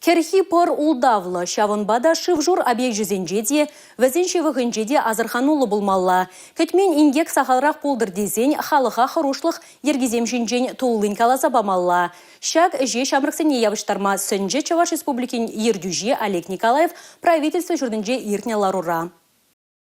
Керхи пор улдавлы, шавынбада шывжур объект жүзенжеде, візенші вғынжеде азырханулы болмалла. Көтмен ингек сахалрақ болдыр дезен, халыға хорошлық ергезем жүнжен толын каласа бамалла. Шак же шамрықсыне явыштарма сөнже Чуваш Республикин ердюже Олег Николаев правительство жүрдінже иртне ларура.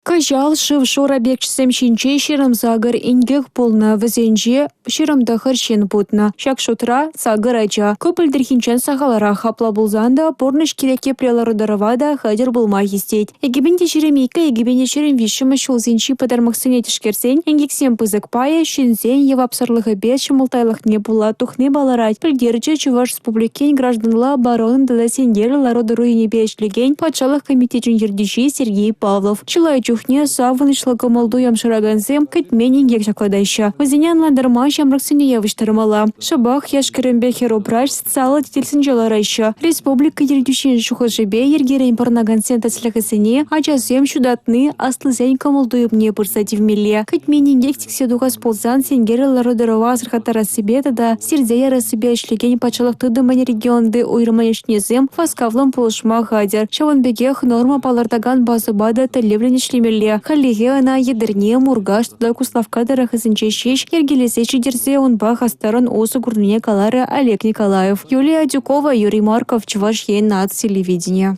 Кажал шывшур объектчесем шинче ширам загыр ингек полна візенже ширамда хыршен путна. Шак шутра сагыр ача. Көпілдір хинчен сағалара хапла болзанда порныш кереке преларыдаравада хадер болма естет. Егебенде ширемейка, егебенде ширем вишімі шулзенчи падармақсыне тішкерсен, енгексен пызык пая, шинзен евапсарлығы бет шымылтайлық не була тухне баларать. Пілдерче Чуваш Республикин гражданла обороны дадасенгер лародару енебешлеген патшалық комитетчен ердюжи Сергей Павлов. Чухне савынышлы комалду ямшырагансем кітмен енгек жақладайша. Вазинян ландарма шамрықсыне явыштармала. Шабах яшкеренбе херопрач социалы тетелсін жаларайша. Республика ердюшен шухажебе ергерен парнагансен тәтіліғісіне ачасем шудатны аслызен комалду ебне пырсатив миле. Кітмен енгек тікседуғас ползан сенгері лародарова азырхатара себе тада сирзе яры себе ішлеген патшалықты дымане регионды ойрманешнезем фаскавлым полышма гадер. Шаванбегех норма палардаган базыбада тәлевлен ішлемелі. Халиге ана едірне мургаш туда куславкада рахысынче шеш ергелесе чидерсе онба хастарын осы гурне калары Олег Николаев. Юлия Дюкова, Юрий Марков, Чуваш Нацтелевидение.